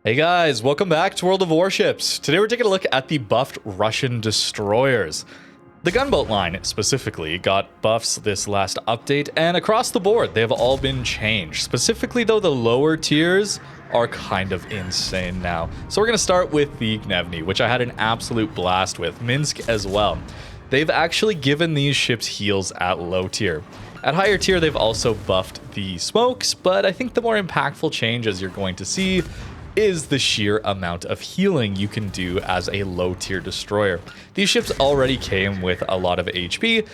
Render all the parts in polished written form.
Hey guys, welcome back to World of Warships. Today we're taking a look at the buffed Russian destroyers. The gunboat line specifically got buffs this last update, and across the board they have all been changed. Specifically though, the lower tiers are kind of insane now. So we're going to start with the Gnevny, which I had an absolute blast with. Minsk as well. They've actually given these ships heals at low tier. At higher tier they've also buffed the smokes, but I think the more impactful change, as you're going to see, is the sheer amount of healing you can do as a low tier destroyer. These ships already came with a lot of HP,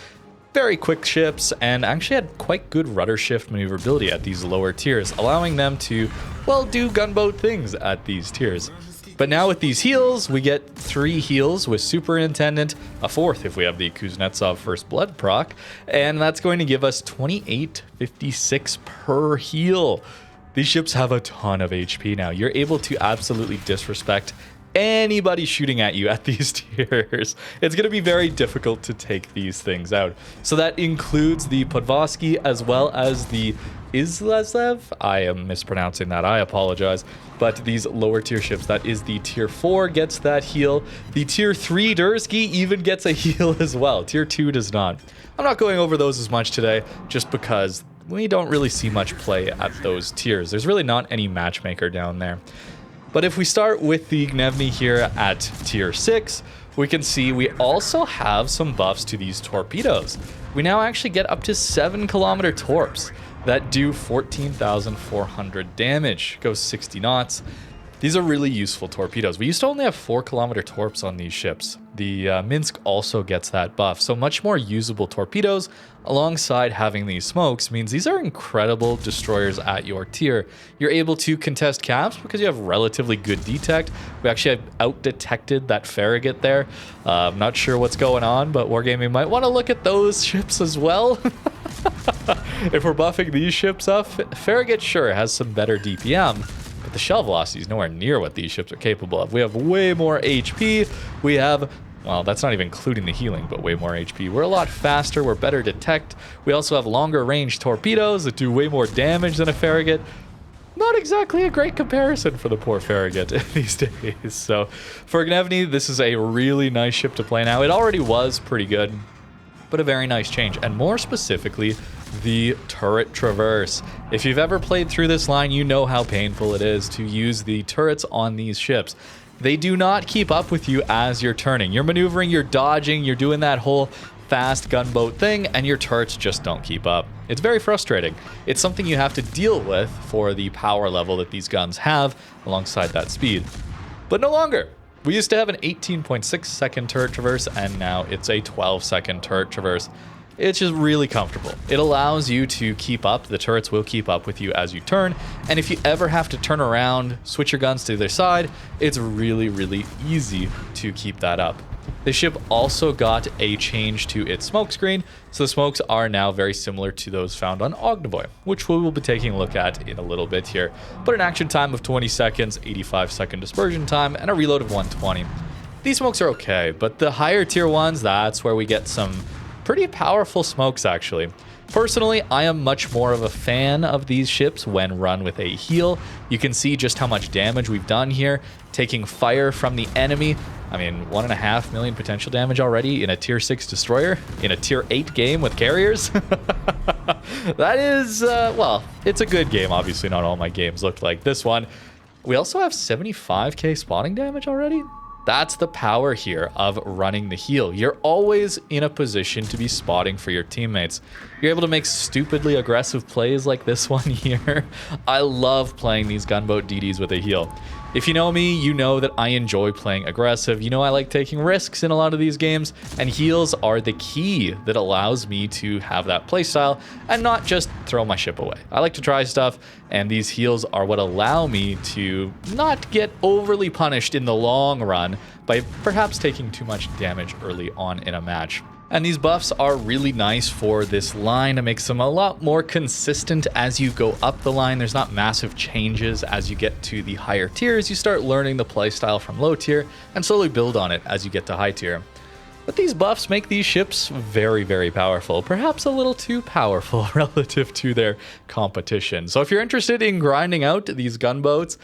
very quick ships, and actually had quite good rudder shift maneuverability at these lower tiers, allowing them to, well, do gunboat things at these tiers. But now with these heals, we get 3 heals with Superintendent, a 4th if we have the Kuznetsov First Blood proc, and that's going to give us 2856 per heal. These ships have a ton of HP now. You're able to absolutely disrespect anybody shooting at you at these tiers. It's going to be very difficult to take these things out. So that includes the Podvoisky as well as the Izyaslav. I am mispronouncing that. I apologize. But these lower tier ships, that is the tier 4 gets that heal. The tier 3 Derski even gets a heal as well. Tier 2 does not. I'm not going over those as much today just because we don't really see much play at those tiers. There's really not any matchmaker down there. But if we start with the Gnevny here at tier 6, we can see we also have some buffs to these torpedoes. We now actually get up to 7-kilometer torps that do 14,400 damage, goes 60 knots. These are really useful torpedoes. We used to only have 4-kilometer torps on these ships. The Minsk also gets that buff, so much more usable torpedoes alongside having these smokes means these are incredible destroyers at your tier. You're able to contest caps because you have relatively good detect. We actually have out-detected that Farragut there. I'm not sure what's going on, but Wargaming might want to look at those ships as well. If we're buffing these ships up, Farragut sure has some better DPM, but the shell velocity is nowhere near what these ships are capable of. We have way more HP. We have, well, that's not even including the healing, but way more HP. We're a lot faster. We're better detect. We also have longer range torpedoes that do way more damage than a Farragut. Not exactly a great comparison for the poor Farragut these days. So for Gnevny, this is a really nice ship to play now. It already was pretty good, but a very nice change. And more specifically, the turret traverse. If you've ever played through this line, you know how painful it is to use the turrets on these ships. They do not keep up with you as you're turning. You're maneuvering, you're dodging, you're doing that whole fast gunboat thing, and your turrets just don't keep up. It's very frustrating. It's something you have to deal with for the power level that these guns have alongside that speed. But no longer. We used to have an 18.6 second turret traverse, and now it's a 12-second turret traverse. It's just really comfortable. It allows you to keep up. The turrets will keep up with you as you turn. And if you ever have to turn around, switch your guns to their side, it's really, really easy to keep that up. The ship also got a change to its smoke screen. So the smokes are now very similar to those found on Ognevoi, which we will be taking a look at in a little bit here. But an action time of 20 seconds, 85-second dispersion time, and a reload of 120. These smokes are okay, but the higher tier ones, that's where we get some pretty powerful smokes, actually. Personally, I am much more of a fan of these ships when run with a heal. You can see just how much damage we've done here, taking fire from the enemy. I mean, 1.5 million potential damage already in a tier 6 destroyer, in a tier 8 game with carriers. That is, well, it's a good game. Obviously, not all my games look like this one. We also have 75k spotting damage already. That's the power here of running the heal. You're always in a position to be spotting for your teammates. You're able to make stupidly aggressive plays like this one here. I love playing these gunboat DDs with a heal. If you know me, you know that I enjoy playing aggressive. You know I like taking risks in a lot of these games, and heals are the key that allows me to have that playstyle and not just throw my ship away. I like to try stuff, and these heals are what allow me to not get overly punished in the long run by perhaps taking too much damage early on in a match. And these buffs are really nice for this line. It makes them a lot more consistent as you go up the line. There's not massive changes as you get to the higher tiers. You start learning the playstyle from low tier and slowly build on it as you get to high tier. But these buffs make these ships very, very powerful. Perhaps a little too powerful relative to their competition. So if you're interested in grinding out these gunboats,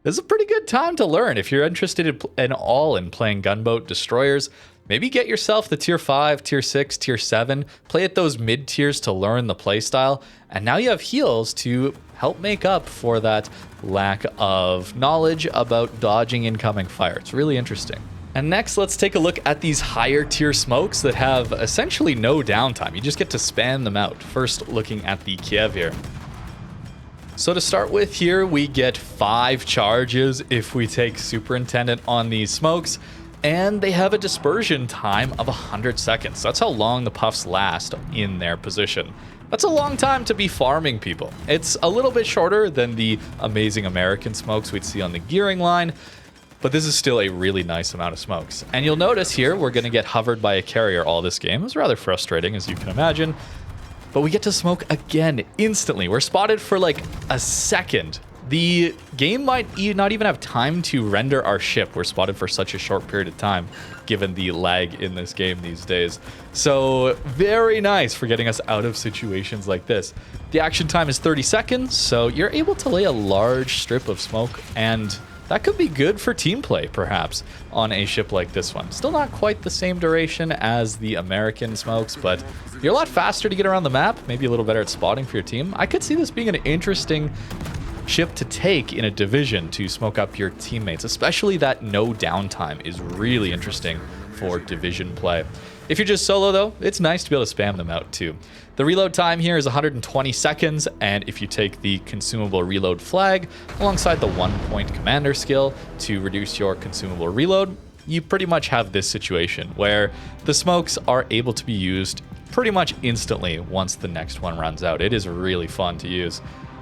This is a pretty good time to learn. If you're interested in playing gunboat destroyers, maybe get yourself the tier 5, tier 6, tier 7, play at those mid tiers to learn the playstyle, and now you have heals to help make up for that lack of knowledge about dodging incoming fire. It's really interesting. And next, let's take a look at these higher tier smokes that have essentially no downtime. You just get to spam them out. First, looking at the Kiev here. So to start with here, we get 5 charges if we take Superintendent on these smokes, and they have a dispersion time of 100 seconds. That's how long the puffs last in their position. That's a long time to be farming people. It's a little bit shorter than the amazing American smokes we'd see on the gearing line, but this is still a really nice amount of smokes. And you'll notice here, we're going to get hovered by a carrier all this game. It's rather frustrating, as you can imagine. But we get to smoke again instantly. We're spotted for like a second. The game might not even have time to render our ship. We're spotted for such a short period of time, given the lag in this game these days. So very nice for getting us out of situations like this. The action time is 30 seconds, so you're able to lay a large strip of smoke, and that could be good for team play, perhaps, on a ship like this one. Still not quite the same duration as the American smokes, but you're a lot faster to get around the map, maybe a little better at spotting for your team. I could see this being an interesting ship to take in a division to smoke up your teammates, especially that no downtime is really interesting for division play. If you're just solo though, it's nice to be able to spam them out too. The reload time here is 120 seconds, and if you take the consumable reload flag alongside the 1-point commander skill to reduce your consumable reload, you pretty much have this situation where the smokes are able to be used pretty much instantly once the next one runs out. It is really fun to use.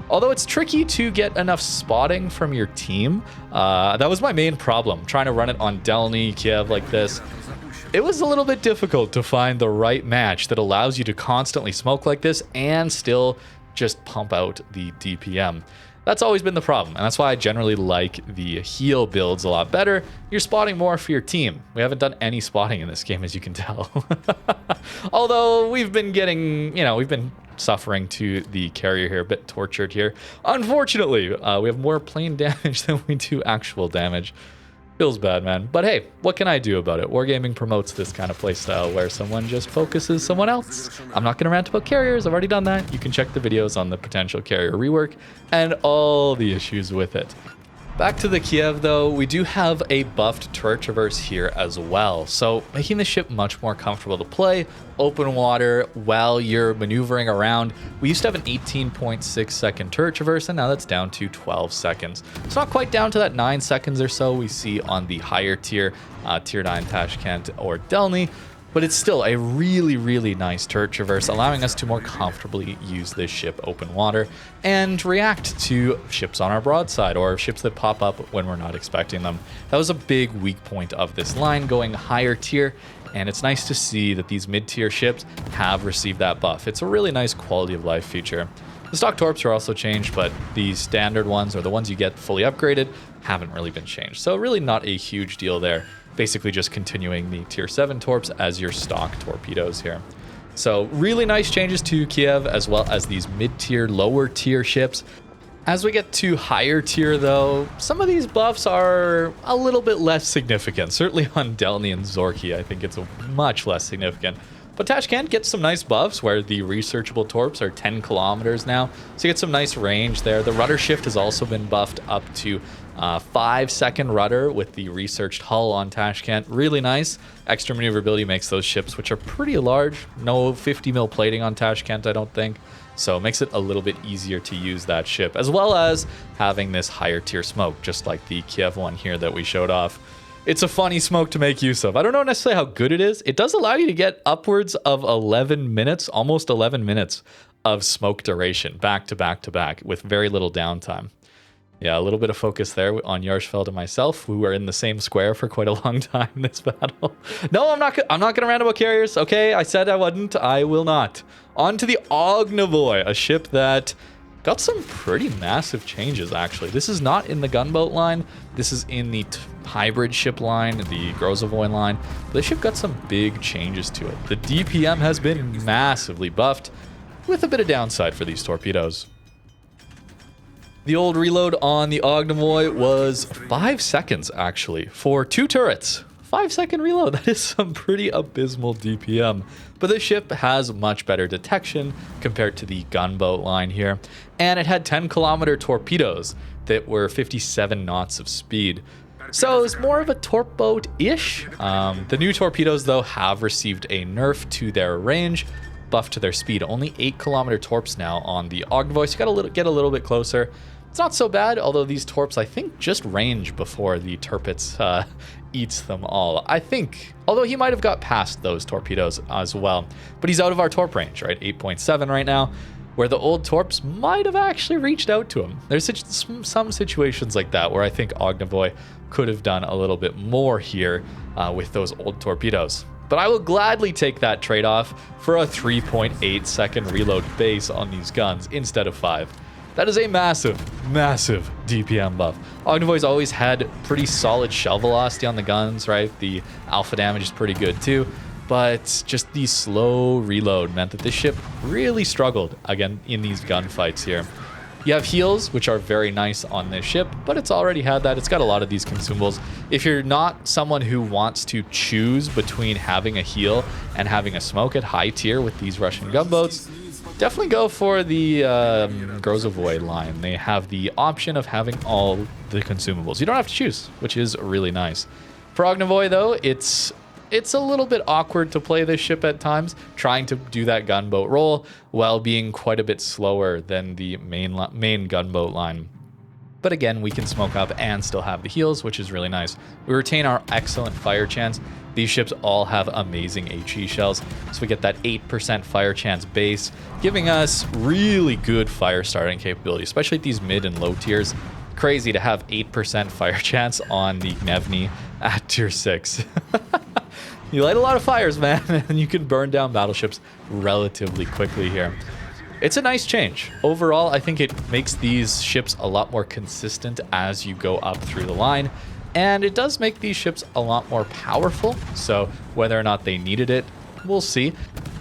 Although it's tricky to get enough spotting from your team. That was my main problem, trying to run it on Delny, Kiev like this. It was a little bit difficult to find the right match that allows you to constantly smoke like this and still just pump out the DPM. That's always been the problem, and that's why I generally like the heal builds a lot better. You're spotting more for your team. We haven't done any spotting in this game, as you can tell. Although we've been getting, we've been suffering to the carrier here, a bit tortured here. Unfortunately, we have more plane damage than we do actual damage. Feels bad, man. But hey, what can I do about it? Wargaming promotes this kind of playstyle where someone just focuses someone else. I'm not going to rant about carriers. I've already done that. You can check the videos on the potential carrier rework and all the issues with it. Back to the Kiev though, we do have a buffed turret traverse here as well, so making the ship much more comfortable to play, open water while you're maneuvering around. We used to have an 18.6 second turret traverse, and now that's down to 12 seconds. It's not quite down to that 9 seconds or so we see on the higher tier, tier 9 Tashkent or Delny, but it's still a really, really nice turret traverse, allowing us to more comfortably use this ship open water and react to ships on our broadside or ships that pop up when we're not expecting them. That was a big weak point of this line, going higher tier, and it's nice to see that these mid-tier ships have received that buff. It's a really nice quality of life feature. The stock torps are also changed, but the standard ones, or the ones you get fully upgraded, haven't really been changed. So really not a huge deal there. Basically just continuing the tier 7 torps as your stock torpedoes here. So really nice changes to Kiev, as well as these mid-tier, lower tier ships. As we get to higher tier though, some of these buffs are a little bit less significant. Certainly on Delny and Zorkiy, I think it's much less significant. But Tashkent gets some nice buffs where the researchable torps are 10 kilometers now, so you get some nice range there. The rudder shift has also been buffed up to 5-second rudder with the researched hull on Tashkent. Really nice. Extra maneuverability makes those ships, which are pretty large. No 50 mil plating on Tashkent, I don't think. So it makes it a little bit easier to use that ship, as well as having this higher tier smoke, just like the Kiev one here that we showed off. It's a funny smoke to make use of. I don't know necessarily how good it is. It does allow you to get upwards of 11 minutes, almost 11 minutes of smoke duration, back to back to back, with very little downtime. Yeah, a little bit of focus there on Yarshfeld and myself, who were in the same square for quite a long time in this battle. No, I'm not going to rant about carriers. Okay, I said I wouldn't. I will not. On to the Ognevoi, a ship that got some pretty massive changes, actually. This is not in the gunboat line. This is in the hybrid ship line, the Storozhevoi line. This ship got some big changes to it. The DPM has been massively buffed, with a bit of downside for these torpedoes. The old reload on the Ognevoi was 5 seconds, actually, for 2 turrets. 5-second reload, that is some pretty abysmal DPM. But this ship has much better detection compared to the gunboat line here. And it had 10-kilometer torpedoes that were 57 knots of speed. So it's more of a torp boat-ish. The new torpedoes, though, have received a nerf to their range, buff to their speed. Only 8-kilometer torps now on the Ognevoi, so you gotta get a little bit closer. It's not so bad, although these torps, I think, just range before the Tirpitz eats them all. I think, although he might have got past those torpedoes as well. But he's out of our torp range, right? 8.7 right now, where the old torps might have actually reached out to him. There's some situations like that where I think Ognevoi could have done a little bit more here with those old torpedoes. But I will gladly take that trade-off for a 3.8 second reload base on these guns instead of 5. That is a massive, massive DPM buff. Ognevoi's always had pretty solid shell velocity on the guns, right? The alpha damage is pretty good too, but just the slow reload meant that this ship really struggled again in these gunfights here. You have heals, which are very nice on this ship, but it's already had that. It's got a lot of these consumables. If you're not someone who wants to choose between having a heal and having a smoke at high tier with these Russian gunboats, definitely go for the Storozhevoi line. They have the option of having all the consumables. You don't have to choose, which is really nice. For Ognevoi, though, it's a little bit awkward to play this ship at times, trying to do that gunboat roll while being quite a bit slower than the main gunboat line. But again, we can smoke up and still have the heals, which is really nice. We retain our excellent fire chance. These ships all have amazing HE shells, so we get that 8% fire chance base, giving us really good fire starting capability, especially at these mid and low tiers. Crazy to have 8% fire chance on the Gnevny at tier 6. You light a lot of fires, man, and you can burn down battleships relatively quickly here. It's a nice change. Overall, I think it makes these ships a lot more consistent as you go up through the line. And it does make these ships a lot more powerful, so whether or not they needed it, we'll see.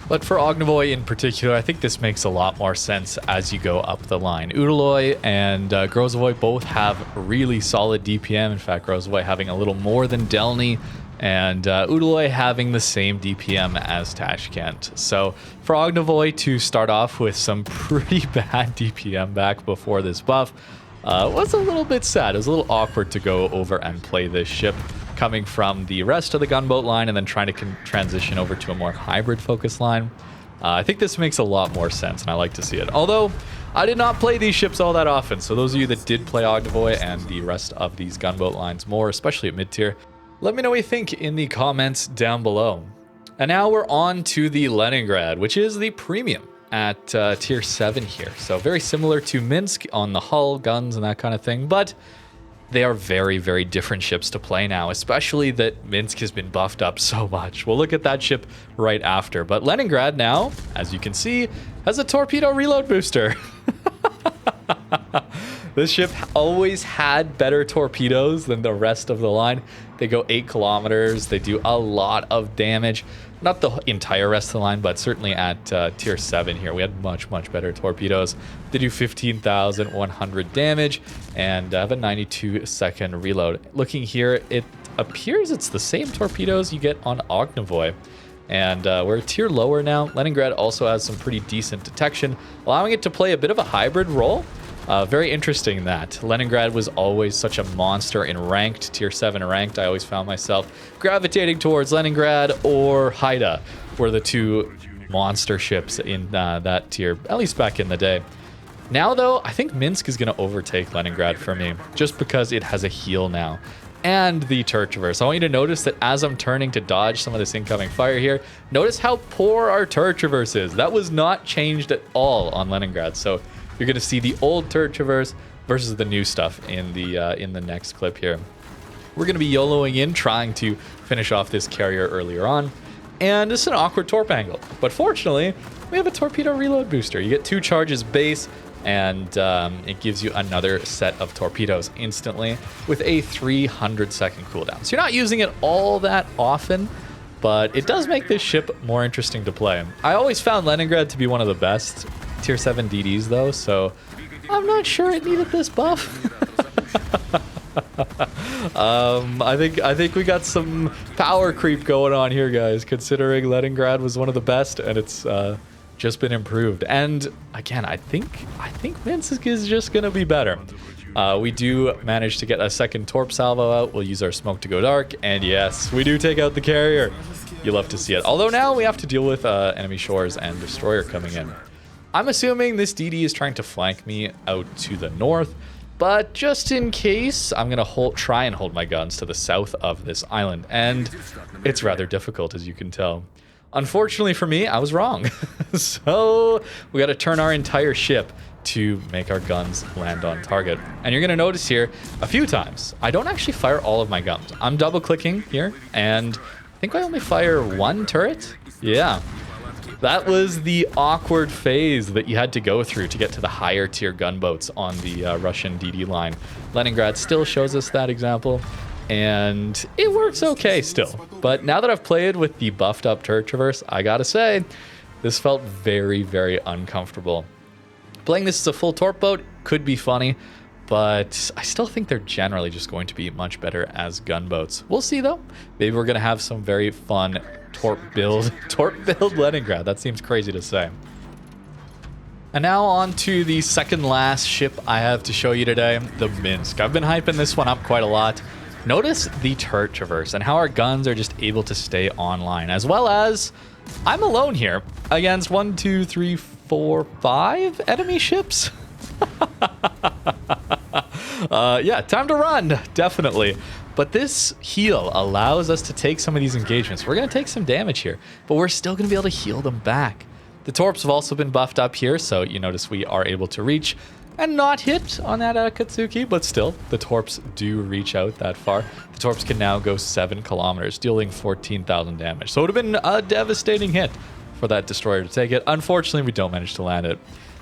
But for Ognevoi in particular, I think this makes a lot more sense as you go up the line. Unicum and Storozhevoi both have really solid DPM. In fact, Storozhevoi having a little more than Delny, and Unicum having the same DPM as Tashkent. So for Ognevoi to start off with some pretty bad DPM back before this buff, was a little bit sad. It was a little awkward to go over and play this ship coming from the rest of the gunboat line and then trying to transition over to a more hybrid focus line. I think this makes a lot more sense and I like to see it. Although I did not play these ships all that often, so those of you that did play Ognevoi and the rest of these gunboat lines more, especially at mid tier, let me know what you think in the comments down below. And now we're on to the Leningrad, which is the premium at tier 7 here. So very similar to Minsk on the hull, guns, and that kind of thing, but they are very, very different ships to play now, especially that Minsk has been buffed up so much. We'll look at that ship right after. But Leningrad now, as you can see, has a torpedo reload booster. This ship always had better torpedoes than the rest of the line. They go 8 kilometers. They do a lot of damage. Not the entire rest of the line, but certainly at tier 7 here, we had much, much better torpedoes. They do 15,100 damage and have a 92-second reload. Looking here, it appears it's the same torpedoes you get on Ognevoi. And we're a tier lower now. Leningrad also has some pretty decent detection, allowing it to play a bit of a hybrid role. Very interesting that Leningrad was always such a monster in ranked, tier 7 ranked. I always found myself gravitating towards Leningrad or Haida were the two monster ships in that tier, at least back in the day. Now though, I think Minsk is going to overtake Leningrad for me, just because it has a heal now. And the turret traverse. I want you to notice that as I'm turning to dodge some of this incoming fire here, notice how poor our turret traverse is. That was not changed at all on Leningrad. So you're going to see the old turret traverse versus the new stuff in the next clip here. We're going to be YOLOing in, trying to finish off this carrier earlier on. And this is an awkward torp angle. But fortunately, we have a torpedo reload booster. You get 2 charges base, and it gives you another set of torpedoes instantly with a 300-second cooldown. So you're not using it all that often, but it does make this ship more interesting to play. I always found Leningrad to be one of the best tier 7 DDs though, so I'm not sure it needed this buff. I think we got some power creep going on here, guys, considering Leningrad was one of the best and it's just been improved. And again, I think Minsk is just gonna be better. We do manage to get a second torp salvo out. We'll use our smoke to go dark, and yes, we do take out the carrier. You love to see it. Although now we have to deal with enemy shores and destroyer coming in. I'm assuming this DD is trying to flank me out to the north, but just in case, I'm gonna try and hold my guns to the south of this island, and it's rather difficult, as you can tell. Unfortunately for me, I was wrong. So we got to turn our entire ship to make our guns land on target. And you're going to notice here a few times, I don't actually fire all of my guns. I'm double clicking here, and I think I only fire one turret. Yeah. That was the awkward phase that you had to go through to get to the higher tier gunboats on the Russian DD line. Leningrad still shows us that example, and it works okay still. But now that I've played with the buffed up turret traverse, I gotta say, this felt very, very uncomfortable. Playing this as a full torp boat could be funny, but I still think they're generally just going to be much better as gunboats. We'll see though. Maybe we're gonna have some very fun torp build Leningrad. That seems crazy to say. And now on to the second last ship I have to show you today, the Minsk. I've been hyping this one up quite a lot. Notice the turret traverse and how our guns are just able to stay online, as well as I'm alone here against 1, 2, 3, 4, 5 enemy ships. Yeah, time to run, definitely. But this heal allows us to take some of these engagements. We're going to take some damage here, but we're still going to be able to heal them back. The torps have also been buffed up here, so you notice we are able to reach and not hit on that Akatsuki, but still, the torps do reach out that far. The torps can now go 7 kilometers, dealing 14,000 damage. So it would have been a devastating hit for that destroyer to take it. Unfortunately, we don't manage to land it.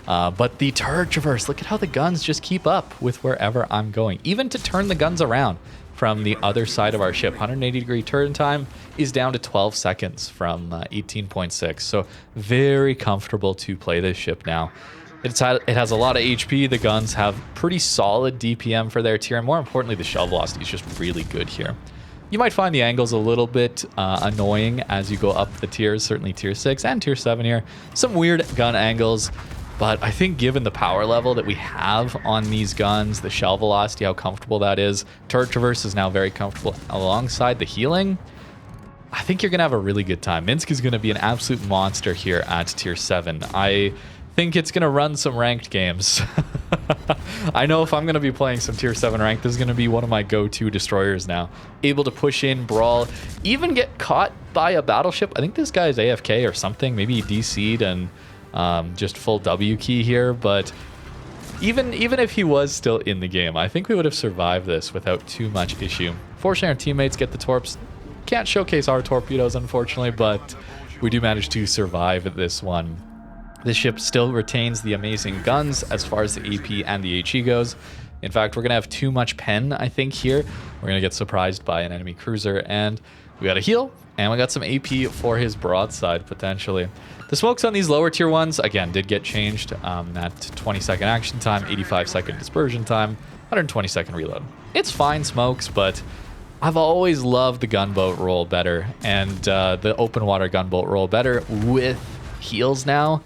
But the turret traverse, look at how the guns just keep up with wherever I'm going. Even to turn the guns around from the other side of our ship, 180-degree turn time is down to 12 seconds from 18.6. So very comfortable to play this ship now. It has a lot of HP. The guns have pretty solid DPM for their tier, and more importantly, the shell velocity is just really good here. You might find the angles a little bit annoying as you go up the tiers, certainly tier 6 and tier 7 here. Some weird gun angles, but I think given the power level that we have on these guns, the shell velocity, how comfortable that is, turret traverse is now very comfortable alongside the healing. I think you're going to have a really good time. Minsk is going to be an absolute monster here at tier 7. I think it's going to run some ranked games. I know if I'm going to be playing some tier 7 ranked, this is going to be one of my go-to destroyers now. Able to push in, brawl, even get caught by a battleship. I think this guy is AFK or something. Maybe he DC'd and just full W key here. But even if he was still in the game, I think we would have survived this without too much issue. Fortunately, our teammates get the torps. Can't showcase our torpedoes, unfortunately, but we do manage to survive this one. This ship still retains the amazing guns as far as the AP and the HE goes. In fact, we're going to have too much pen, I think, here. We're going to get surprised by an enemy cruiser, and we got a heal, and we got some AP for his broadside, potentially. The smokes on these lower tier ones, again, did get changed. That 20-second action time, 85-second dispersion time, 120-second reload. It's fine smokes, but I've always loved the gunboat roll better, and the open water gunboat roll better with heals now.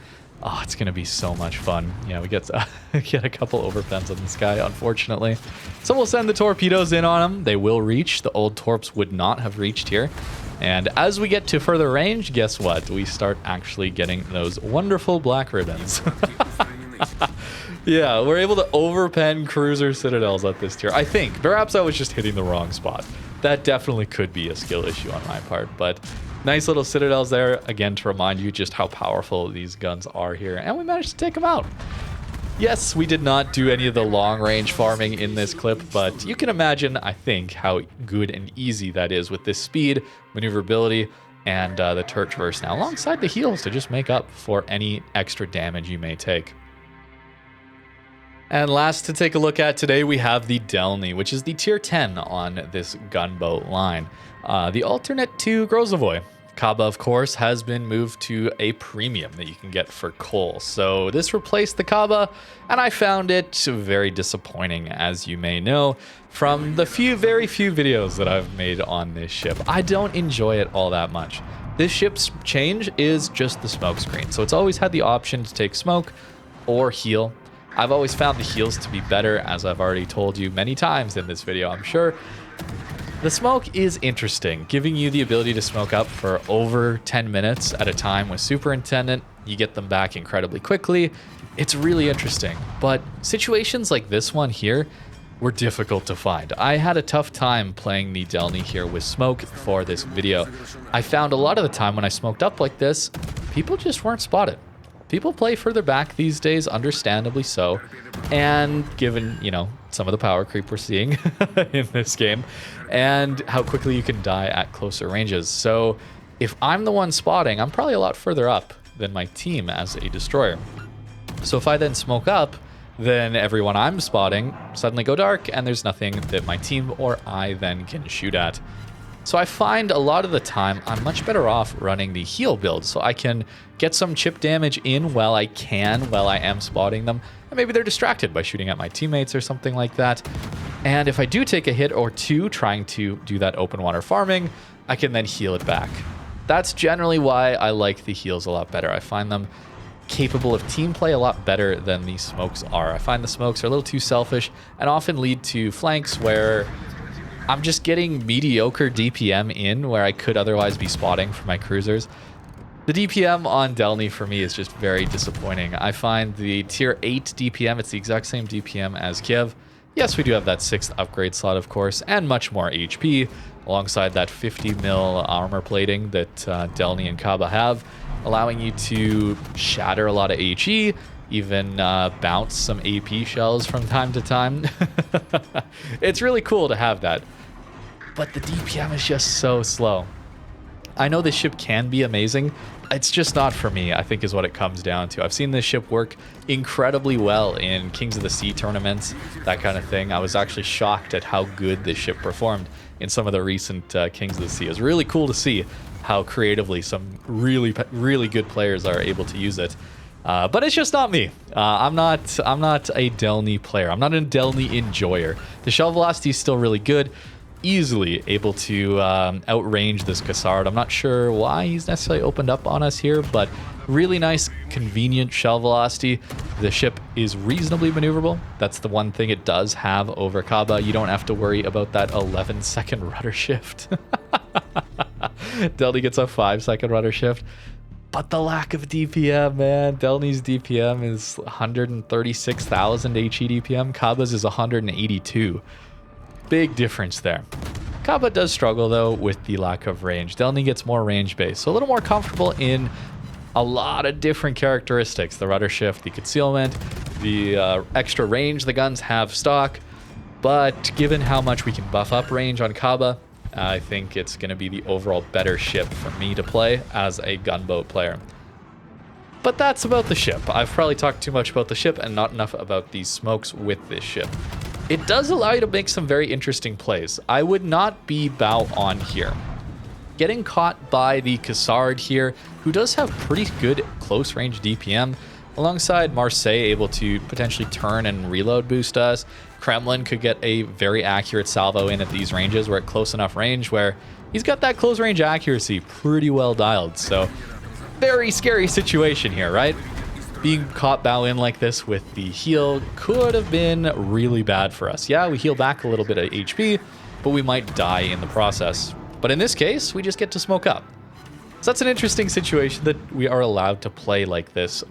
Oh, it's going to be so much fun. Yeah, we get a couple overpens on this guy, unfortunately. So we'll send the torpedoes in on him. They will reach. The old torps would not have reached here. And as we get to further range, guess what? We start actually getting those wonderful black ribbons. Yeah, we're able to overpen cruiser citadels at this tier. I think. Perhaps I was just hitting the wrong spot. That definitely could be a skill issue on my part, but nice little citadels there, again, to remind you just how powerful these guns are here. And we managed to take them out. Yes, we did not do any of the long-range farming in this clip, but you can imagine, I think, how good and easy that is with this speed, maneuverability, and the turret traverse now, alongside the heals to just make up for any extra damage you may take. And last to take a look at today, we have the Delny, which is the tier 10 on this gunboat line. The alternate to Storozhevoi. Kaba, of course, has been moved to a premium that you can get for coal. So this replaced the Kaba, and I found it very disappointing, as you may know, from the very few videos that I've made on this ship. I don't enjoy it all that much. This ship's change is just the smoke screen. So it's always had the option to take smoke or heal. I've always found the heals to be better, as I've already told you many times in this video, I'm sure. The smoke is interesting, giving you the ability to smoke up for over 10 minutes at a time with Superintendent. You get them back incredibly quickly. It's really interesting, but situations like this one here were difficult to find. I had a tough time playing the Delny here with smoke for this video. I found a lot of the time when I smoked up like this, people just weren't spotted. People play further back these days, understandably so, and given, you know, some of the power creep we're seeing in this game, and how quickly you can die at closer ranges. So if I'm the one spotting, I'm probably a lot further up than my team as a destroyer. So if I then smoke up, then everyone I'm spotting suddenly go dark, and there's nothing that my team or I then can shoot at. So I find a lot of the time I'm much better off running the heal build, so I can get some chip damage in while I am spotting them, and maybe they're distracted by shooting at my teammates or something like that. And if I do take a hit or two trying to do that open water farming, I can then heal it back. That's generally why I like the heals a lot better. I find them capable of team play a lot better than the smokes are. I find the smokes are a little too selfish and often lead to flanks where I'm just getting mediocre DPM in where I could otherwise be spotting for my cruisers. The DPM on Delny for me is just very disappointing. I find the tier 8 DPM, it's the exact same DPM as Kiev. Yes, we do have that 6th upgrade slot, of course, and much more HP, alongside that 50 mil armor plating that Delny and Kaba have, allowing you to shatter a lot of HE, even bounce some AP shells from time to time. It's really cool to have that. But the DPM is just so slow. I know this ship can be amazing. It's just not for me, I think, is what it comes down to. I've seen this ship work incredibly well in Kings of the Sea tournaments, that kind of thing. I was actually shocked at how good this ship performed in some of the recent Kings of the Sea. It was really cool to see how creatively some really good players are able to use it. But it's just not me. I'm not a Delny player. I'm not a Delny enjoyer. The shell velocity is still really good. Easily able to outrange this Cassard. I'm not sure why he's necessarily opened up on us here, but really nice, convenient shell velocity. The ship is reasonably maneuverable. That's the one thing it does have over Kaba. You don't have to worry about that 11-second rudder shift. Delny gets a 5-second rudder shift. But the lack of DPM, man. Delny's DPM is 136,000 HE DPM. Kaba's is 182. Big difference there. Kaba does struggle, though, with the lack of range. Delny gets more range-based, so a little more comfortable in a lot of different characteristics. The rudder shift, the concealment, the extra range the guns have stock. But given how much we can buff up range on Kaba, I think it's going to be the overall better ship for me to play as a gunboat player. But that's about the ship. I've probably talked too much about the ship and not enough about these smokes with this ship. It does allow you to make some very interesting plays. I would not be bow on here. Getting caught by the Cassard here, who does have pretty good close range DPM, alongside Marseille able to potentially turn and reload boost us. Kremlin could get a very accurate salvo in at these ranges. We're at close enough range where he's got that close range accuracy pretty well dialed. So very scary situation here, right? Being caught bow in like this with the heal could have been really bad for us. Yeah, we heal back a little bit of HP, but we might die in the process. But in this case, we just get to smoke up. So that's an interesting situation that we are allowed to play like this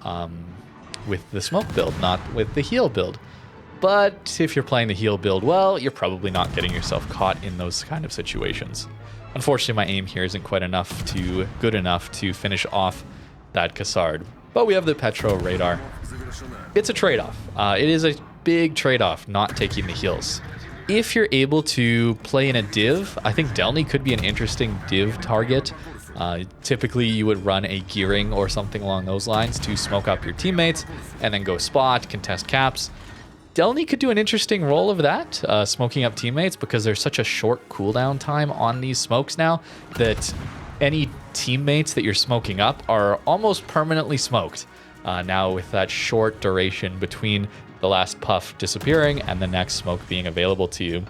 with the smoke build, not with the heal build. But if you're playing the heal build well, you're probably not getting yourself caught in those kind of situations. Unfortunately, my aim here isn't quite good enough to finish off that Cassard. But we have the Petro radar. It's a trade-off. It is a big trade-off not taking the heals. If you're able to play in a div, I think Delny could be an interesting div target. Typically, you would run a gearing or something along those lines to smoke up your teammates and then go spot, contest caps. Delny could do an interesting role of that, smoking up teammates, because there's such a short cooldown time on these smokes now that any teammates that you're smoking up are almost permanently smoked. Now with that short duration between the last puff disappearing and the next smoke being available to you.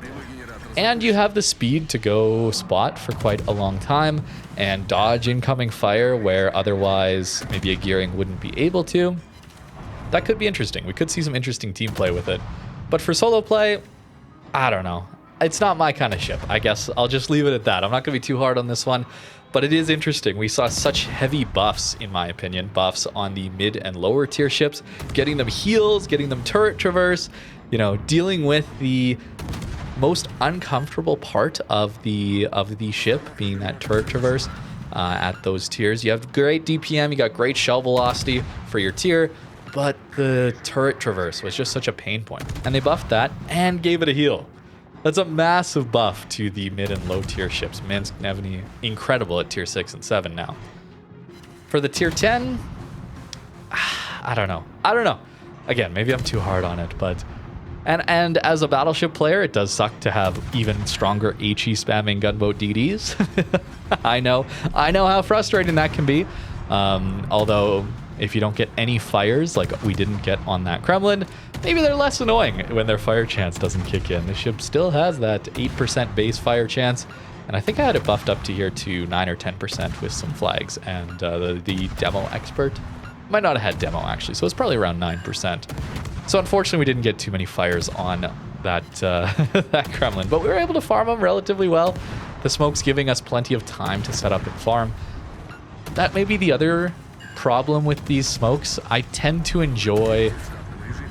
And you have the speed to go spot for quite a long time and dodge incoming fire where otherwise maybe a gearing wouldn't be able to. That could be interesting. We could see some interesting team play with it. But for solo play, I don't know. It's not my kind of ship. I guess I'll just leave it at that. I'm not going to be too hard on this one. But it is interesting. We saw such heavy buffs, in my opinion, buffs on the mid and lower tier ships, getting them heals, getting them turret traverse, you know, dealing with the most uncomfortable part of the ship being that turret traverse at those tiers. You have great DPM, you got great shell velocity for your tier, but the turret traverse was just such a pain point. And they buffed that and gave it a heal. That's a massive buff to the mid and low tier ships. Minsk, Gnevny, incredible at tier 6 and 7 now. For the tier 10, I don't know. Again, maybe I'm too hard on it, but... And as a battleship player, it does suck to have even stronger HE spamming gunboat DDs. I know how frustrating that can be. Although, if you don't get any fires like we didn't get on that Kremlin, maybe they're less annoying when their fire chance doesn't kick in. The ship still has that 8% base fire chance, and I think I had it buffed up to here to 9 or 10% with some flags, and the demo expert might not have had demo actually, so it's probably around 9%. So unfortunately we didn't get too many fires on that that Kremlin, but we were able to farm them relatively well. The smoke's giving us plenty of time to set up and farm. That may be the other problem with these smokes. I tend to enjoy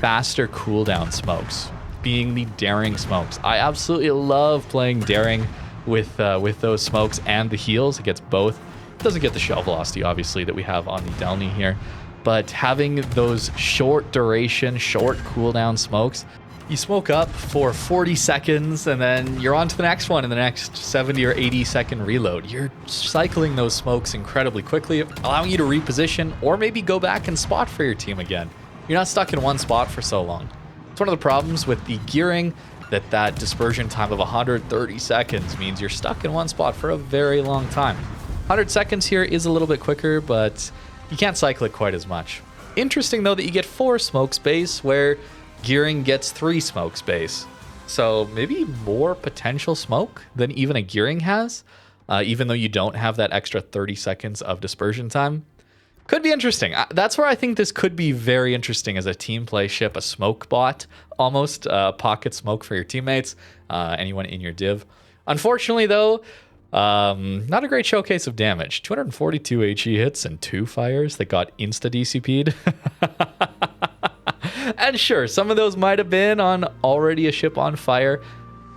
faster cooldown smokes, being the daring smokes. I absolutely love playing daring with those smokes and the heals. It gets both. It doesn't get the shell velocity, obviously, that we have on the Delny here, but having those short duration, short cooldown smokes, you smoke up for 40 seconds and then you're on to the next one in the next 70 or 80 second reload. You're cycling those smokes incredibly quickly, allowing you to reposition or maybe go back and spot for your team again. You're not stuck in one spot for so long. It's one of the problems with the gearing, that dispersion time of 130 seconds means you're stuck in one spot for a very long time. 100 seconds here is a little bit quicker, but you can't cycle it quite as much. Interesting though that you get 4 smoke space where gearing gets 3 smoke space. So maybe more potential smoke than even a gearing has, even though you don't have that extra 30 seconds of dispersion time. Could be interesting. That's where I think this could be very interesting as a team play ship, a smoke bot, almost pocket smoke for your teammates, anyone in your div. Unfortunately though, not a great showcase of damage. 242 HE hits and 2 fires that got insta-DCP'd. And sure, some of those might have been on already a ship on fire.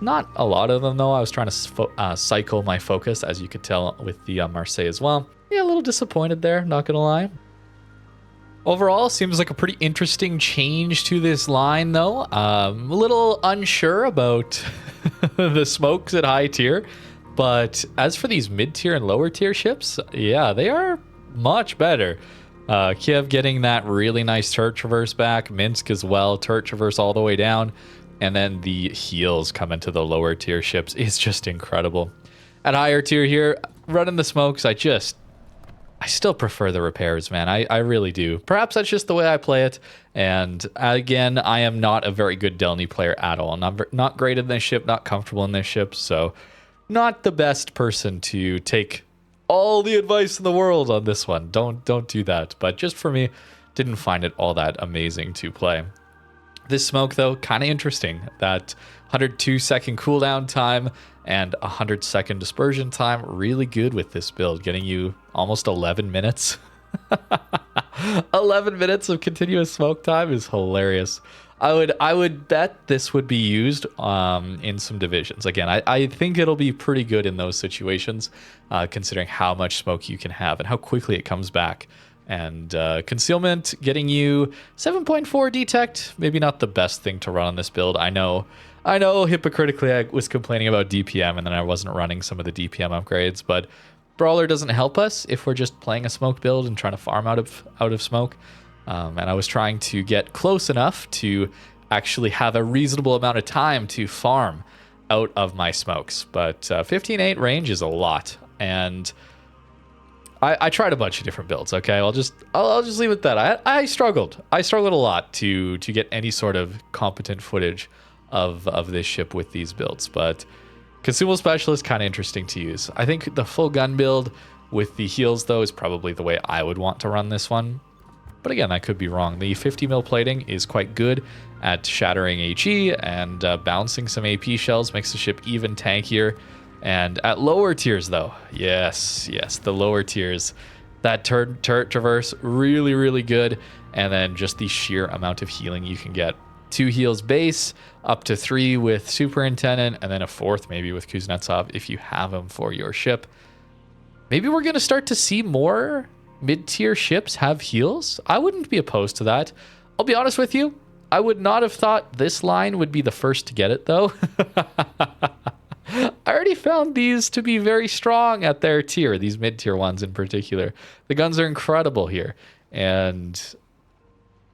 Not a lot of them though. I was trying to cycle my focus, as you could tell with the Marseille as well. Yeah, a little disappointed there, not gonna lie. Overall, seems like a pretty interesting change to this line though. A little unsure about the smokes at high tier. But as for these mid-tier and lower-tier ships, yeah, they are much better. Kiev getting that really nice turret traverse back. Minsk as well, turret traverse all the way down. And then the heals coming to the lower-tier ships is just incredible. At higher tier here, running the smokes, I still prefer the repairs, man. I really do. Perhaps that's just the way I play it. And again, I am not a very good Delny player at all. Not great in this ship, not comfortable in this ship, so... not the best person to take all the advice in the world on this one. Don't do that. But just for me, didn't find it all that amazing to play. This smoke, though, kind of interesting. That 102 second cooldown time and 100 second dispersion time, really good with this build, getting you almost 11 minutes. 11 minutes of continuous smoke time is hilarious. I would bet this would be used in some divisions. Again, I think it'll be pretty good in those situations, considering how much smoke you can have and how quickly it comes back. And concealment getting you 7.4 detect, maybe not the best thing to run on this build. I know hypocritically I was complaining about DPM and then I wasn't running some of the DPM upgrades, but Brawler doesn't help us if we're just playing a smoke build and trying to farm out of smoke. And I was trying to get close enough to actually have a reasonable amount of time to farm out of my smokes. But 15.8 range is a lot. And I tried a bunch of different builds. Okay, I'll just leave it at that. I struggled a lot to get any sort of competent footage of this ship with these builds, but consumable specialist kind of interesting to use. I think the full gun build with the heals though is probably the way I would want to run this one. But again, I could be wrong. The 50 mil plating is quite good at shattering HE and bouncing some AP shells, makes the ship even tankier. And at lower tiers though, yes, the lower tiers, that turret traverse, really, really good. And then just the sheer amount of healing you can get. 2 heals base, up to 3 with Superintendent, and then a 4th maybe with Kuznetsov if you have him for your ship. Maybe we're going to start to see more mid-tier ships have heals. I wouldn't be opposed to that. I'll be honest with you, I would not have thought this line would be the first to get it though. I already found these to be very strong at their tier, these mid-tier ones in particular. The guns are incredible here, and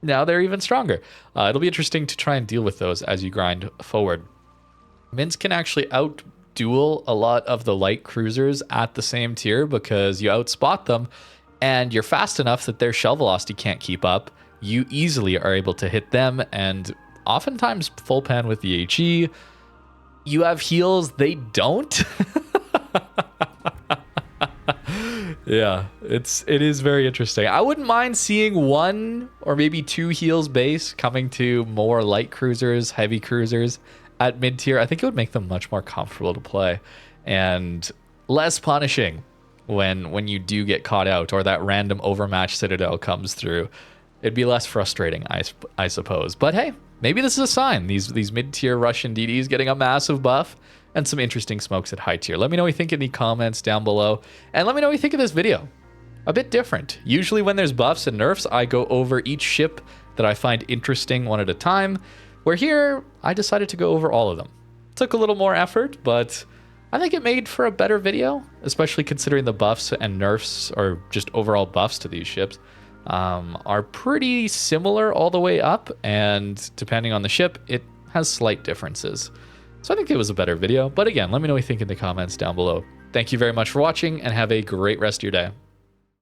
now they're even stronger. It'll be interesting to try and deal with those as you grind forward. Minsk can actually out-duel a lot of the light cruisers at the same tier because you outspot them, and you're fast enough that their shell velocity can't keep up. You easily are able to hit them, and oftentimes full pan with the HE. You have heals, they don't. Yeah, it is very interesting. I wouldn't mind seeing 1 or maybe 2 heals base coming to more light cruisers, heavy cruisers at mid tier. I think it would make them much more comfortable to play and less punishing when you do get caught out or that random overmatched citadel comes through. It'd be less frustrating, I suppose. But hey, maybe this is a sign. These mid-tier Russian DDs getting a massive buff and some interesting smokes at high tier. Let me know what you think in the comments down below. And let me know what you think of this video. A bit different. Usually when there's buffs and nerfs, I go over each ship that I find interesting one at a time. Where here, I decided to go over all of them. Took a little more effort, but I think it made for a better video, especially considering the buffs and nerfs, or just overall buffs to these ships, are pretty similar all the way up, and depending on the ship, it has slight differences. So I think it was a better video, but again, let me know what you think in the comments down below. Thank you very much for watching, and have a great rest of your day.